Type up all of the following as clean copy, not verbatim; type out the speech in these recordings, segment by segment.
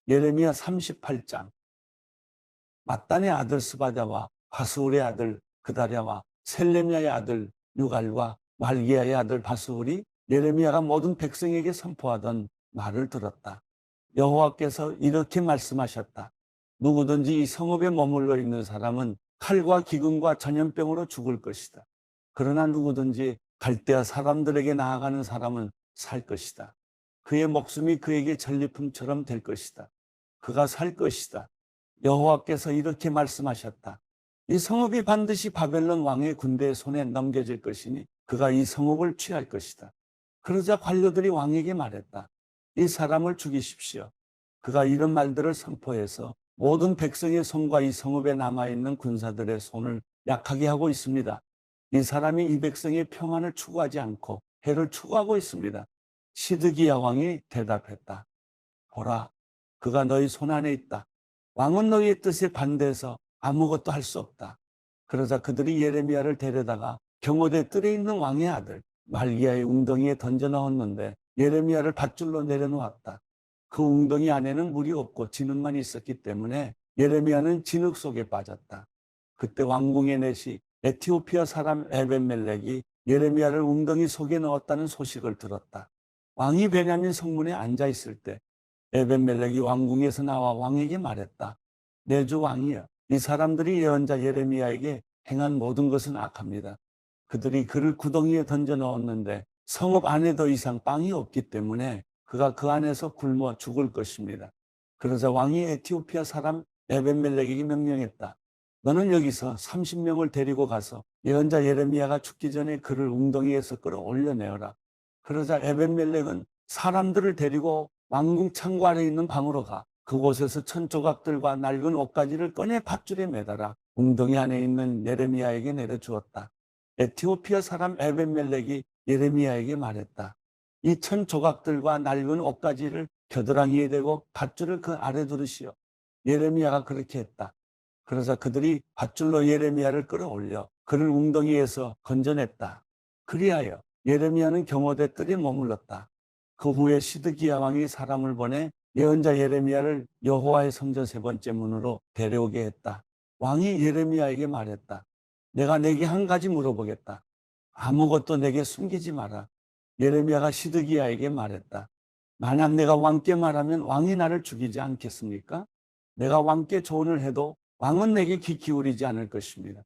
예레미야 38장. mat단의 아들 스바랴와 바스울의 아들 그다랴와 셀레미야의 아들 유갈과 말기야의 아들 바스울이 예레미야가 모든 백성에게 선포하던 말을 들었다. 여호와께서 이렇게 말씀하셨다. 누구든지 이 성읍에 머물러 있는 사람은 칼과 기근과 전염병으로 죽을 것이다. 그러나 누구든지 갈대아 사람들에게 나아가는 사람은 살 것이다. 그의 목숨이 그에게 전리품처럼 될 것이다. 그가 살 것이다. 여호와께서 이렇게 말씀하셨다. 이 성읍이 반드시 바벨론 왕의 군대의 손에 넘겨질 것이니 그가 이 성읍을 취할 것이다. 그러자 관료들이 왕에게 말했다. 이 사람을 죽이십시오. 그가 이런 말들을 선포해서 모든 백성의 손과 이 성읍에 남아있는 군사들의 손을 약하게 하고 있습니다. 이 사람이 이 백성의 평안을 추구하지 않고 해를 추구하고 있습니다. 시드기야 왕이 대답했다. 보라, 그가 너희 손 안에 있다. 왕은 너희의 뜻에 반대해서 아무것도 할 수 없다. 그러자 그들이 예레미야를 데려다가 경호대 뜰에 있는 왕의 아들 말기야의 웅덩이에 던져 넣었는데 예레미야를 밧줄로 내려놓았다. 그 웅덩이 안에는 물이 없고 진흙만 있었기 때문에 예레미야는 진흙 속에 빠졌다. 그때 왕궁의 내시 에티오피아 사람 에벤멜렉이 예레미야를 웅덩이 속에 넣었다는 소식을 들었다. 왕이 베냐민 성문에 앉아 있을 때 에벤멜렉이 왕궁에서 나와 왕에게 말했다. 내 주 왕이여, 이 사람들이 예언자 예레미야에게 행한 모든 것은 악합니다. 그들이 그를 구덩이에 던져 넣었는데 성읍 안에 더 이상 빵이 없기 때문에 그가 그 안에서 굶어 죽을 것입니다. 그러자 왕이 에티오피아 사람 에벤멜렉에게 명령했다. 너는 여기서 30명을 데리고 가서 예언자 예레미야가 죽기 전에 그를 웅덩이에서 끌어올려내어라. 그러자 에벤멜렉은 사람들을 데리고 왕궁 창고 안에 있는 방으로 가 그곳에서 천조각들과 낡은 옷가지를 꺼내 밧줄에 매달아 웅덩이 안에 있는 예레미야에게 내려주었다. 에티오피아 사람 에벤멜렉이 예레미야에게 말했다. 이 천조각들과 낡은 옷가지를 겨드랑이에 대고 밧줄을 그 아래 두르시오. 예레미야가 그렇게 했다. 그러자 그들이 밧줄로 예레미야를 끌어올려 그를 웅덩이에서 건져냈다. 그리하여 예레미야는 경호대 뜰에 머물렀다. 그 후에 시드기야 왕이 사람을 보내 예언자 예레미야를 여호와의 성전 세 번째 문으로 데려오게 했다. 왕이 예레미야에게 말했다. 내가 내게 한 가지 물어보겠다. 아무것도 내게 숨기지 마라. 예레미야가 시드기야에게 말했다. 만약 내가 왕께 말하면 왕이 나를 죽이지 않겠습니까? 내가 왕께 조언을 해도 왕은 내게 귀 기울이지 않을 것입니다.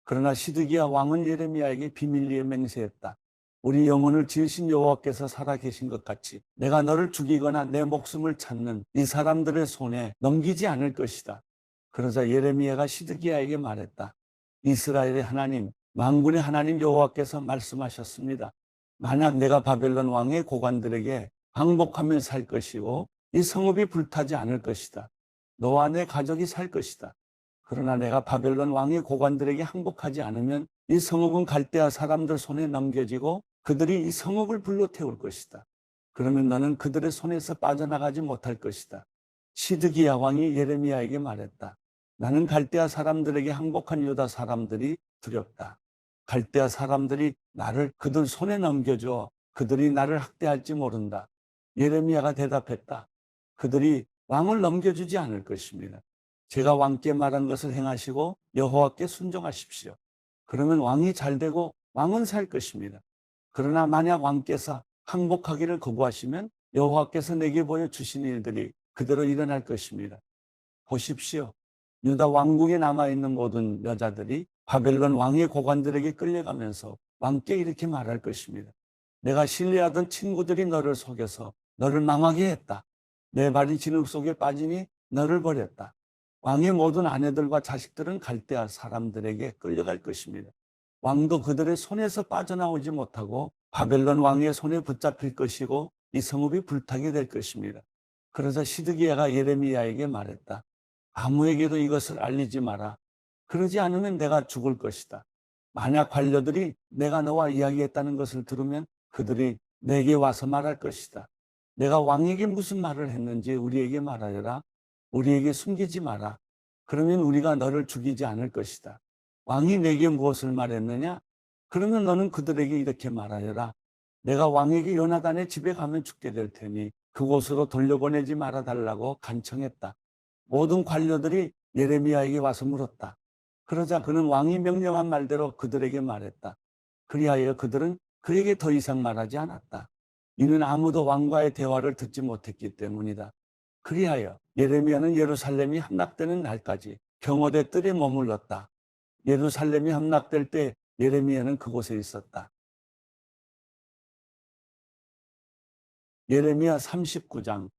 그러나 시드기야 왕은 예레미야에게 비밀리에 맹세했다. 우리 영혼을 지으신 여호와께서 살아계신 것 같이 내가 너를 죽이거나 내 목숨을 찾는 이 사람들의 손에 넘기지 않을 것이다. 그러자 예레미야가 시드기야에게 말했다. 이스라엘의 하나님, 만군의 하나님 여호와께서 말씀하셨습니다. 만약 내가 바벨론 왕의 고관들에게 항복하며 살 것이고 이 성읍이 불타지 않을 것이다. 너와 내 가족이 살 것이다. 그러나 내가 바벨론 왕의 고관들에게 항복하지 않으면 이 성읍은 갈대아 사람들 손에 넘겨지고 그들이 이 성읍을 불로 태울 것이다. 그러면 너는 그들의 손에서 빠져나가지 못할 것이다. 시드기야 왕이 예레미야에게 말했다. 나는 갈대아 사람들에게 항복한 유다 사람들이 두렵다. 갈대아 사람들이 나를 그들 손에 넘겨줘 그들이 나를 학대할지 모른다. 예레미야가 대답했다. 그들이 왕을 넘겨주지 않을 것입니다. 제가 왕께 말한 것을 행하시고 여호와께 순종하십시오. 그러면 왕이 잘되고 왕은 살 것입니다. 그러나 만약 왕께서 항복하기를 거부하시면 여호와께서 내게 보여주신 일들이 그대로 일어날 것입니다. 보십시오. 유다 왕궁에 남아있는 모든 여자들이 바벨론 왕의 고관들에게 끌려가면서 왕께 이렇게 말할 것입니다. 내가 신뢰하던 친구들이 너를 속여서 너를 망하게 했다. 내 발이 진흙 속에 빠지니 너를 버렸다. 왕의 모든 아내들과 자식들은 갈대아 사람들에게 끌려갈 것입니다. 왕도 그들의 손에서 빠져나오지 못하고 바벨론 왕의 손에 붙잡힐 것이고 이 성읍이 불타게 될 것입니다. 그러자 시드기야가 예레미야에게 말했다. 아무에게도 이것을 알리지 마라. 그러지 않으면 내가 죽을 것이다. 만약 관료들이 내가 너와 이야기했다는 것을 들으면 그들이 내게 와서 말할 것이다. 내가 왕에게 무슨 말을 했는지 우리에게 말하여라. 우리에게 숨기지 마라. 그러면 우리가 너를 죽이지 않을 것이다. 왕이 내게 무엇을 말했느냐? 그러면 너는 그들에게 이렇게 말하여라. 내가 왕에게 요나단의 집에 가면 죽게 될 테니 그곳으로 돌려보내지 말아달라고 간청했다. 모든 관료들이 예레미야에게 와서 물었다. 그러자 그는 왕이 명령한 말대로 그들에게 말했다. 그리하여 그들은 그에게 더 이상 말하지 않았다. 이는 아무도 왕과의 대화를 듣지 못했기 때문이다. 그리하여 예레미야는 예루살렘이 함락되는 날까지 경호대 뜰에 머물렀다. 예루살렘이 함락될 때 예레미야는 그곳에 있었다. 예레미야 39장.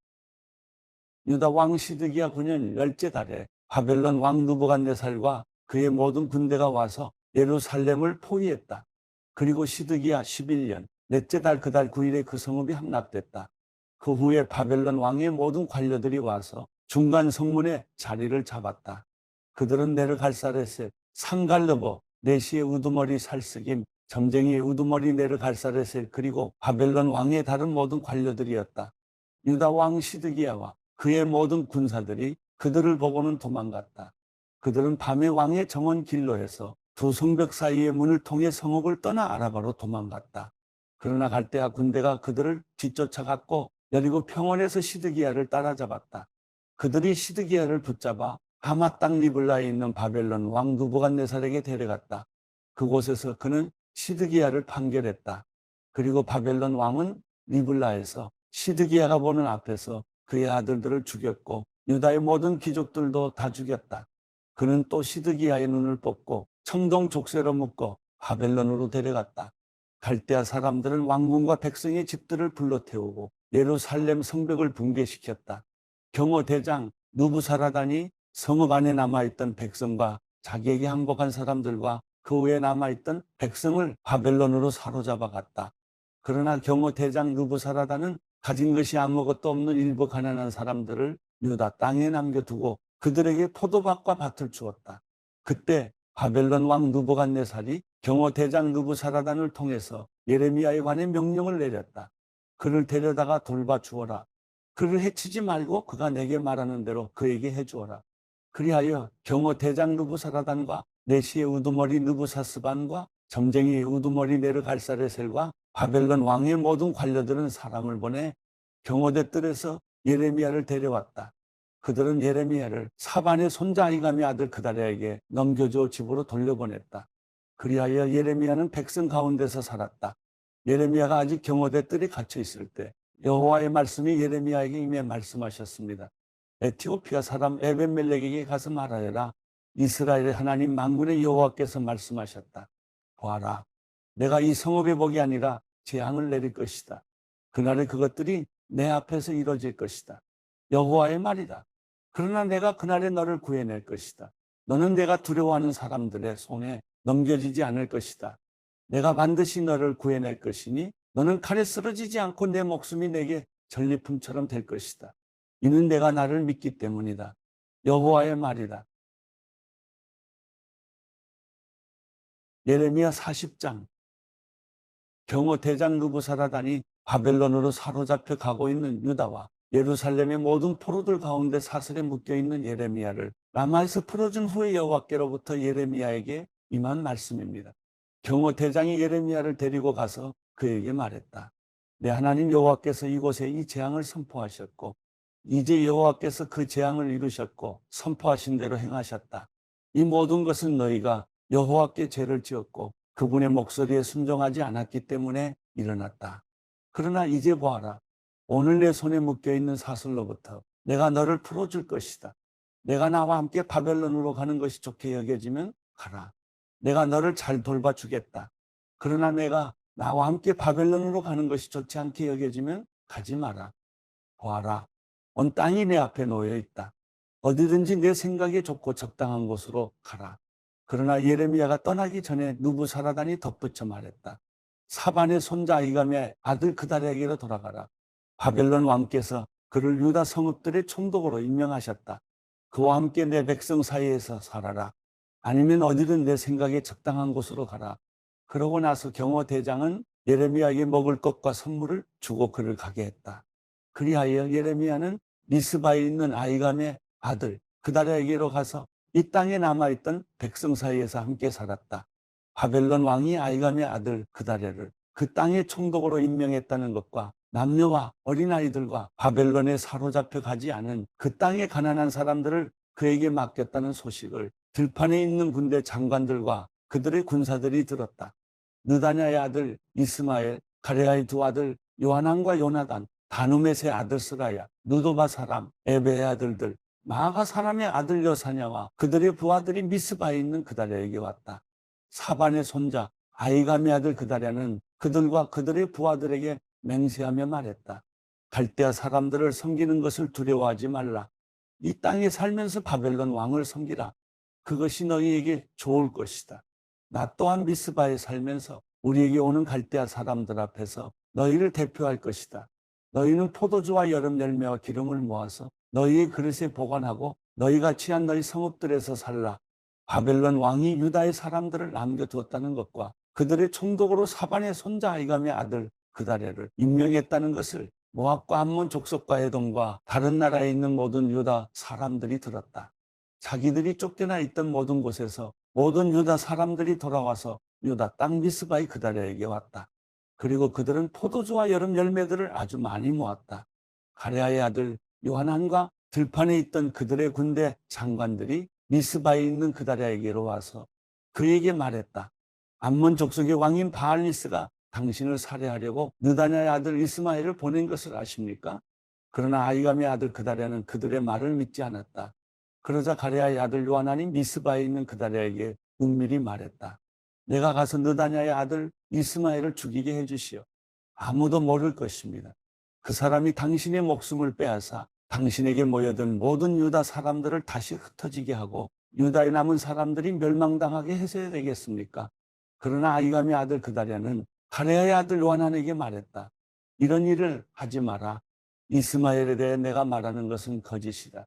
유다 왕 시드기야 9년 10째 달에 바벨론 왕 느부갓네살과 그의 모든 군대가 와서 예루살렘을 포위했다. 그리고 시드기야 11년 넷째 달 그 달 9일에 그 성읍이 함락됐다. 그 후에 바벨론 왕의 모든 관료들이 와서 중간 성문에 자리를 잡았다. 그들은 네르갈사레셋, 상갈르보, 내시의 우두머리 살스김, 점쟁이의 우두머리 네르갈사레셋, 그리고 바벨론 왕의 다른 모든 관료들이었다. 유다 왕 시드기야와 그의 모든 군사들이 그들을 보고는 도망갔다. 그들은 밤에 왕의 정원 길로에서 두 성벽 사이의 문을 통해 성읍을 떠나 아라바로 도망갔다. 그러나 갈대아 군대가 그들을 뒤쫓아갔고 여리고 평원에서 시드기야를 따라잡았다. 그들이 시드기야를 붙잡아 하마 땅 리블라에 있는 바벨론 왕 느부갓네살에게 데려갔다. 그곳에서 그는 시드기야를 판결했다. 그리고 바벨론 왕은 리블라에서 시드기야가 보는 앞에서 그의 아들들을 죽였고 유다의 모든 귀족들도 다 죽였다. 그는 또 시드기야의 눈을 뽑고 청동 족쇄로 묶어 바벨론으로 데려갔다. 갈대아 사람들은 왕궁과 백성의 집들을 불러태우고 예루살렘 성벽을 붕괴시켰다. 경호 대장 느부사라단이 성읍 안에 남아있던 백성과 자기에게 항복한 사람들과 그 외에 남아있던 백성을 바벨론으로 사로잡아 갔다. 그러나 경호 대장 느부사라단은 가진 것이 아무것도 없는 일부 가난한 사람들을 유다 땅에 남겨두고 그들에게 포도밭과 밭을 주었다. 그때 바벨론 왕 느부갓네살이 경호 대장 느부사라단을 통해서 예레미야에 관해 명령을 내렸다. 그를 데려다가 돌봐 주어라. 그를 해치지 말고 그가 내게 말하는 대로 그에게 해주어라. 그리하여 경호 대장 느부사라단과 내시의 우두머리 느부사스반과 점쟁이의 우두머리 네르갈사레셀과 바벨론 왕의 모든 관료들은 사람을 보내 경호대 뜰에서 예레미야를 데려왔다. 그들은 예레미야를 사반의 손자 아히감의 아들 그다랴에게 넘겨줘 집으로 돌려보냈다. 그리하여 예레미야는 백성 가운데서 살았다. 예레미야가 아직 경호대 뜰에 갇혀 있을 때 여호와의 말씀이 예레미야에게 임해 말씀하셨습니다. 에티오피아 사람 에벤멜렉에게 가서 말하여라. 이스라엘의 하나님 만군의 여호와께서 말씀하셨다. 보아라, 내가 이 성읍의 복이 아니라 재앙을 내릴 것이다. 그날에 그것들이 내 앞에서 이루어질 것이다. 여호와의 말이다. 그러나 내가 그날에 너를 구해낼 것이다. 너는 내가 두려워하는 사람들의 손에 넘겨지지 않을 것이다. 내가 반드시 너를 구해낼 것이니 너는 칼에 쓰러지지 않고 내 목숨이 내게 전리품처럼 될 것이다. 이는 내가 나를 믿기 때문이다. 여호와의 말이다. 예레미야 40장. 경호 대장 느부사라단이 바벨론으로 사로잡혀 가고 있는 유다와 예루살렘의 모든 포로들 가운데 사슬에 묶여있는 예레미야를 라마에서 풀어준 후에 여호와께로부터 예레미야에게 임한 말씀입니다. 경호 대장이 예레미야를 데리고 가서 그에게 말했다. 내 하나님 여호와께서 이곳에 이 재앙을 선포하셨고 이제 여호와께서 그 재앙을 이루셨고 선포하신 대로 행하셨다. 이 모든 것은 너희가 여호와께 죄를 지었고 그분의 목소리에 순종하지 않았기 때문에 일어났다. 그러나 이제 보아라. 오늘 내 손에 묶여있는 사슬로부터 내가 너를 풀어줄 것이다. 내가 나와 함께 바벨론으로 가는 것이 좋게 여겨지면 가라. 내가 너를 잘 돌봐주겠다. 그러나 내가 나와 함께 바벨론으로 가는 것이 좋지 않게 여겨지면 가지 마라. 보아라. 온 땅이 내 앞에 놓여 있다. 어디든지 내 생각에 좋고 적당한 곳으로 가라. 그러나 예레미야가 떠나기 전에 느부사라단이 덧붙여 말했다. 사반의 손자 아히감의 아들 그다랴에게로 돌아가라. 바벨론 왕께서 그를 유다 성읍들의 총독으로 임명하셨다. 그와 함께 내 백성 사이에서 살아라. 아니면 어디든 내 생각에 적당한 곳으로 가라. 그러고 나서 경호 대장은 예레미야에게 먹을 것과 선물을 주고 그를 가게 했다. 그리하여 예레미야는 미스바에 있는 아히감의 아들 그다랴에게로 가서 이 땅에 남아있던 백성 사이에서 함께 살았다. 바벨론 왕이 아히감의 아들 그다랴를 그 땅의 총독으로 임명했다는 것과 남녀와 어린아이들과 바벨론에 사로잡혀 가지 않은 그 땅의 가난한 사람들을 그에게 맡겼다는 소식을 들판에 있는 군대 장관들과 그들의 군사들이 들었다. 느다냐의 아들 이스마엘, 가레아의 두 아들 요하난과 요나단, 다누멧의 아들 스라야, 누도바 사람 에베의 아들들, 마아가 사람의 아들 여사냐와 그들의 부하들이 미스바에 있는 그다랴에게 왔다. 사반의 손자 아이감의 아들 그다랴는 그들과 그들의 부하들에게 맹세하며 말했다. 갈대아 사람들을 섬기는 것을 두려워하지 말라. 이 땅에 살면서 바벨론 왕을 섬기라. 그것이 너희에게 좋을 것이다. 나 또한 미스바에 살면서 우리에게 오는 갈대아 사람들 앞에서 너희를 대표할 것이다. 너희는 포도주와 여름 열매와 기름을 모아서 너희의 그릇에 보관하고 너희가 취한 너희 성읍들에서 살라. 바벨론 왕이 유다의 사람들을 남겨두었다는 것과 그들의 총독으로 사반의 손자 아이감의 아들 그다랴를 임명했다는 것을 모압과 암몬 족속과 에돔과 다른 나라에 있는 모든 유다 사람들이 들었다. 자기들이 쫓겨나 있던 모든 곳에서 모든 유다 사람들이 돌아와서 유다 땅 미스바의 그다랴에게 왔다. 그리고 그들은 포도주와 여름 열매들을 아주 많이 모았다. 가레아의 아들 요하난과 들판에 있던 그들의 군대 장관들이 미스바에 있는 그다랴에게로 와서 그에게 말했다. 암몬 족속의 왕인 바알리스가 당신을 살해하려고 느다냐의 아들 이스마엘을 보낸 것을 아십니까? 그러나 아이감의 아들 그다랴는 그들의 말을 믿지 않았다. 그러자 가레아의 아들 요하난이 미스바에 있는 그다랴에게 은밀히 말했다. 내가 가서 느다냐의 아들 이스마엘을 죽이게 해주시오. 아무도 모를 것입니다. 그 사람이 당신의 목숨을 빼앗아 당신에게 모여든 모든 유다 사람들을 다시 흩어지게 하고 유다에 남은 사람들이 멸망당하게 해서야 되겠습니까? 그러나 아이감의 아들 그다랴는 가레아의 아들 요하난에게 말했다. 이런 일을 하지 마라. 이스마엘에 대해 내가 말하는 것은 거짓이다.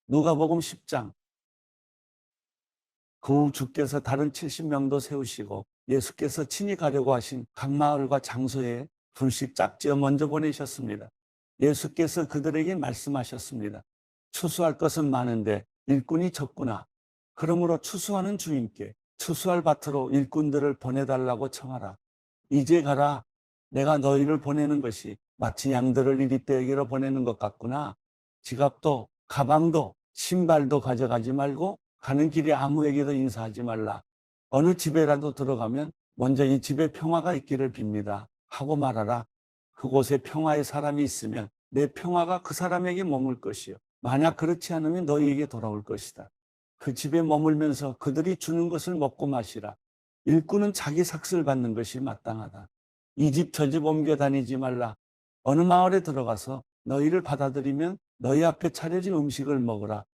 누가복음 10장. 그 후 주께서 다른 70명도 세우시고 예수께서 친히 가려고 하신 각 마을과 장소에 둘씩 짝지어 먼저 보내셨습니다. 예수께서 그들에게 말씀하셨습니다. 추수할 것은 많은데 일꾼이 적구나. 그러므로 추수하는 주인께 추수할 밭으로 일꾼들을 보내달라고 청하라. 이제 가라. 내가 너희를 보내는 것이 마치 양들을 이리떼에게로 보내는 것 같구나. 지갑도 가방도 신발도 가져가지 말고 가는 길에 아무에게도 인사하지 말라. 어느 집에라도 들어가면 먼저 이 집에 평화가 있기를 빕니다 하고 말하라. 그곳에 평화의 사람이 있으면 내 평화가 그 사람에게 머물 것이요. 만약 그렇지 않으면 너희에게 돌아올 것이다. 그 집에 머물면서 그들이 주는 것을 먹고 마시라. 일꾼은 자기 삭슬 받는 것이 마땅하다. 이 집 저 집 옮겨 다니지 말라. 어느 마을에 들어가서 너희를 받아들이면 너희 앞에 차려진 음식을 먹으라.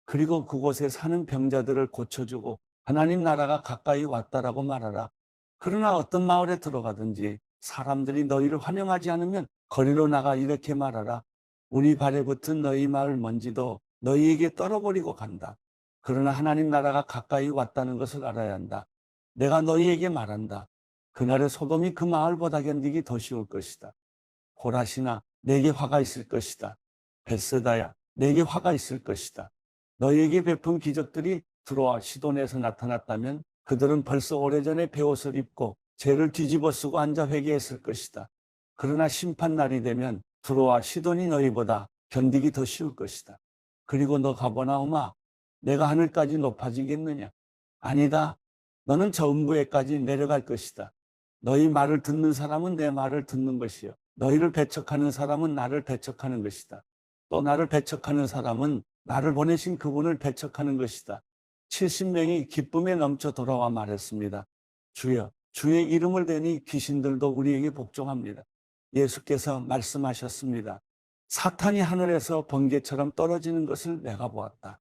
그리고 그곳에 사는 병자들을 고쳐주고 하나님 나라가 가까이 왔다라고 말하라. 그러나 어떤 마을에 들어가든지 사람들이 너희를 환영하지 않으면 거리로 나가 이렇게 말하라. 우리 발에 붙은 너희 마을 먼지도 너희에게 떨어버리고 간다. 그러나 하나님 나라가 가까이 왔다는 것을 알아야 한다. 내가 너희에게 말한다. 그날에 소돔이 그 마을보다 견디기 더 쉬울 것이다. 고라시나 내게 화가 있을 것이다. 벳세다야 내게 화가 있을 것이다. 너희에게 베푼 기적들이 드로아 시돈에서 나타났다면 그들은 벌써 오래전에 베옷을 입고 죄를 뒤집어 쓰고 앉아 회개했을 것이다. 그러나 심판날이 되면 드로아 시돈이 너희보다 견디기 더 쉬울 것이다. 그리고 너 가버나움아, 내가 하늘까지 높아지겠느냐? 아니다. 너는 저 음부에까지 내려갈 것이다. 너희 말을 듣는 사람은 내 말을 듣는 것이요. 너희를 배척하는 사람은 나를 배척하는 것이다. 또 나를 배척하는 사람은 나를 보내신 그분을 배척하는 것이다. 70명이 기쁨에 넘쳐 돌아와 말했습니다. 주여, 주의 이름을 대니 귀신들도 우리에게 복종합니다. 예수께서 말씀하셨습니다. 사탄이 하늘에서 번개처럼 떨어지는 것을 내가 보았다.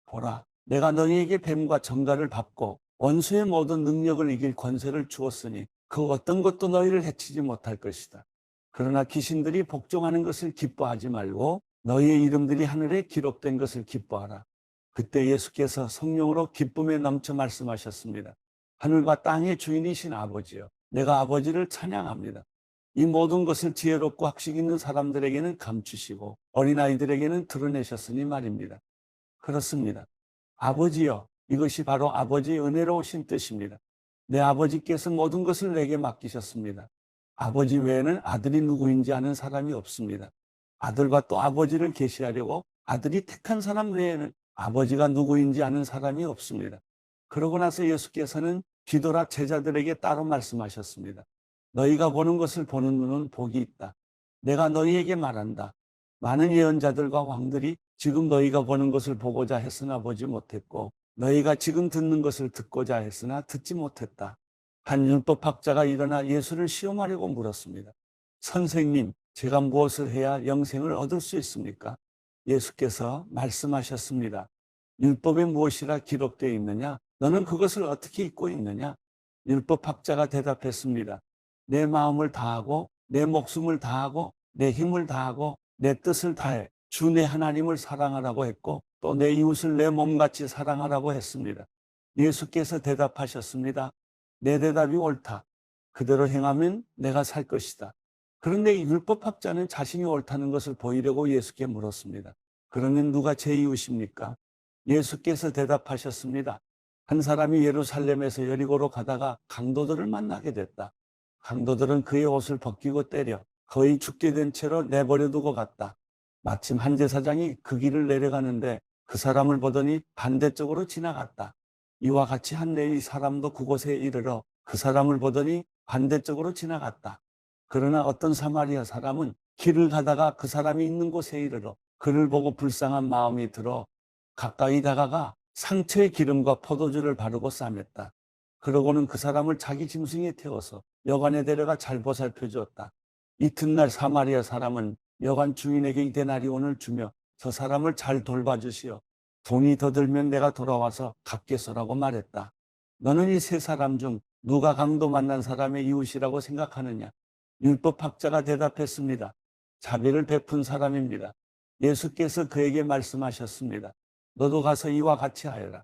보라, 내가 너희에게 뱀과 정갈을 밟고 원수의 모든 능력을 이길 권세를 주었으니 그 어떤 것도 너희를 해치지 못할 것이다. 그러나 귀신들이 복종하는 것을 기뻐하지 말고 너희의 이름들이 하늘에 기록된 것을 기뻐하라. 그때 예수께서 성령으로 기쁨에 넘쳐 말씀하셨습니다. 하늘과 땅의 주인이신 아버지여, 내가 아버지를 찬양합니다. 이 모든 것을 지혜롭고 학식 있는 사람들에게는 감추시고 어린아이들에게는 드러내셨으니 말입니다. 그렇습니다. 아버지여, 이것이 바로 아버지의 은혜로우신 뜻입니다. 내 아버지께서 모든 것을 내게 맡기셨습니다. 아버지 외에는 아들이 누구인지 아는 사람이 없습니다. 아들과 또 아버지를 계시하려고 아들이 택한 사람 외에는 아버지가 누구인지 아는 사람이 없습니다. 그러고 나서 예수께서는 뒤돌아 제자들에게 따로 말씀하셨습니다. 너희가 보는 것을 보는 눈은 복이 있다. 내가 너희에게 말한다. 많은 예언자들과 왕들이 지금 너희가 보는 것을 보고자 했으나 보지 못했고 너희가 지금 듣는 것을 듣고자 했으나 듣지 못했다. 한 율법학자가 일어나 예수를 시험하려고 물었습니다. 선생님, 제가 무엇을 해야 영생을 얻을 수 있습니까? 예수께서 말씀하셨습니다. 율법에 무엇이라 기록되어 있느냐? 너는 그것을 어떻게 읽고 있느냐? 율법학자가 대답했습니다. 내 마음을 다하고 내 목숨을 다하고 내 힘을 다하고 내 뜻을 다해 주 내 하나님을 사랑하라고 했고 또 내 이웃을 내 몸같이 사랑하라고 했습니다. 예수께서 대답하셨습니다. 내 대답이 옳다. 그대로 행하면 내가 살 것이다. 그런데 율법학자는 자신이 옳다는 것을 보이려고 예수께 물었습니다. 그러면 누가 제 이웃입니까? 예수께서 대답하셨습니다. 한 사람이 예루살렘에서 여리고로 가다가 강도들을 만나게 됐다. 강도들은 그의 옷을 벗기고 때려 거의 죽게 된 채로 내버려 두고 갔다. 마침 한 제사장이 그 길을 내려가는데 그 사람을 보더니 반대쪽으로 지나갔다. 이와 같이 한 레위 사람도 그곳에 이르러 그 사람을 보더니 반대쪽으로 지나갔다. 그러나 어떤 사마리아 사람은 길을 가다가 그 사람이 있는 곳에 이르러 그를 보고 불쌍한 마음이 들어 가까이 다가가 상처에 기름과 포도주를 바르고 싸맸다. 그러고는 그 사람을 자기 짐승에 태워서 여관에 데려가 잘 보살펴 주었다. 이튿날 사마리아 사람은 여관 주인에게 이 데나리온을 주며 저 사람을 잘 돌봐주시오. 돈이 더 들면 내가 돌아와서 갚겠소라고 말했다. 너는 이 세 사람 중 누가 강도 만난 사람의 이웃이라고 생각하느냐? 율법학자가 대답했습니다. 자비를 베푼 사람입니다. 예수께서 그에게 말씀하셨습니다. 너도 가서 이와 같이 하여라.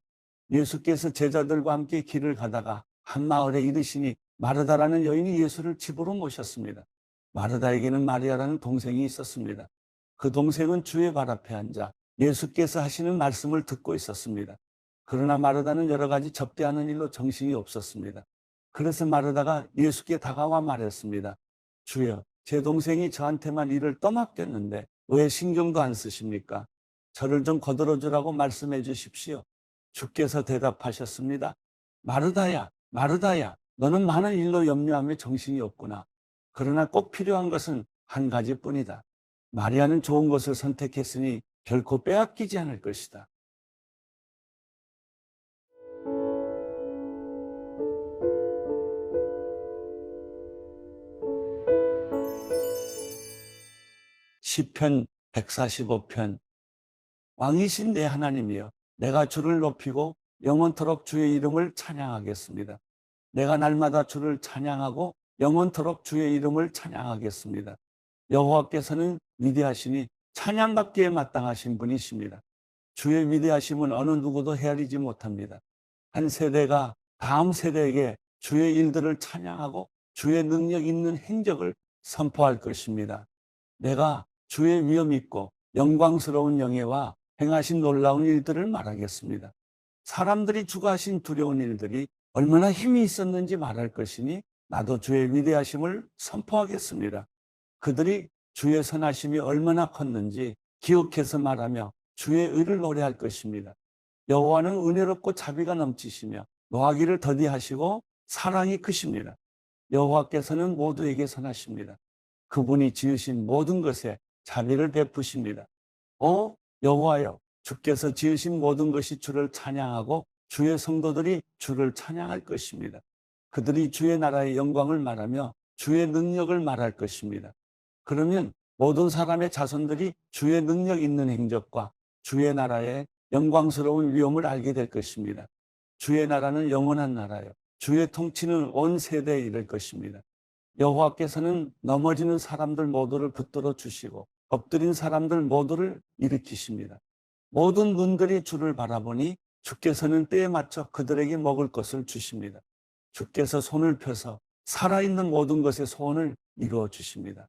예수께서 제자들과 함께 길을 가다가 한 마을에 이르시니 마르다라는 여인이 예수를 집으로 모셨습니다. 마르다에게는 마리아라는 동생이 있었습니다. 그 동생은 주의 발 앞에 앉아 예수께서 하시는 말씀을 듣고 있었습니다. 그러나 마르다는 여러 가지 접대하는 일로 정신이 없었습니다. 그래서 마르다가 예수께 다가와 말했습니다. 주여, 제 동생이 저한테만 일을 떠맡겼는데 왜 신경도 안 쓰십니까? 저를 좀 거들어주라고 말씀해 주십시오. 주께서 대답하셨습니다. 마르다야, 마르다야, 너는 많은 일로 염려하며 정신이 없구나. 그러나 꼭 필요한 것은 한 가지뿐이다. 마리아는 좋은 것을 선택했으니 결코 빼앗기지 않을 것이다. 시편 145편. 왕이신 내 하나님이여, 내가 주를 높이고 영원토록 주의 이름을 찬양하겠습니다. 내가 날마다 주를 찬양하고 영원토록 주의 이름을 찬양하겠습니다. 여호와께서는 위대하시니 찬양받기에 마땅하신 분이십니다. 주의 위대하심은 어느 누구도 헤아리지 못합니다. 한 세대가 다음 세대에게 주의 일들을 찬양하고 주의 능력 있는 행적을 선포할 것입니다. 내가 주의 위엄 있고 영광스러운 영예와 행하신 놀라운 일들을 말하겠습니다. 사람들이 주가 하신 두려운 일들이 얼마나 힘이 있었는지 말할 것이니 나도 주의 위대하심을 선포하겠습니다. 그들이 주의 선하심이 얼마나 컸는지 기억해서 말하며 주의 의를 노래할 것입니다. 여호와는 은혜롭고 자비가 넘치시며 노하기를 더디하시고 사랑이 크십니다. 여호와께서는 모두에게 선하십니다. 그분이 지으신 모든 것에 자비를 베푸십니다. 오 여호와여, 주께서 지으신 모든 것이 주를 찬양하고 주의 성도들이 주를 찬양할 것입니다. 그들이 주의 나라의 영광을 말하며 주의 능력을 말할 것입니다. 그러면 모든 사람의 자손들이 주의 능력 있는 행적과 주의 나라의 영광스러운 위엄을 알게 될 것입니다. 주의 나라는 영원한 나라요, 주의 통치는 온 세대에 이를 것입니다. 여호와께서는 넘어지는 사람들 모두를 붙들어 주시고 엎드린 사람들 모두를 일으키십니다. 모든 눈들이 주를 바라보니 주께서는 때에 맞춰 그들에게 먹을 것을 주십니다. 주께서 손을 펴서 살아있는 모든 것의 소원을 이루어 주십니다.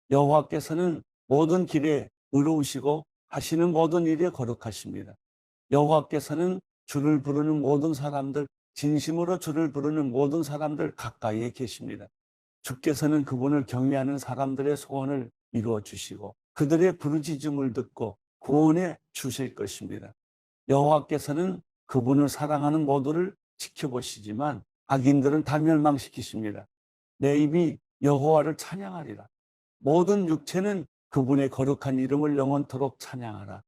여호와께서는 모든 길에 의로우시고 하시는 모든 일에 거룩하십니다. 여호와께서는 주를 부르는 모든 사람들 진심으로 주를 부르는 모든 사람들 가까이에 계십니다. 주께서는 그분을 경외하는 사람들의 소원을 이루어 주시고 그들의 부르짖음을 듣고 구원해 주실 것입니다. 여호와께서는 그분을 사랑하는 모두를 지켜보시지만 악인들은 다 멸망시키십니다. 내 입이 여호와를 찬양하리라. 모든 육체는 그분의 거룩한 이름을 영원토록 찬양하라.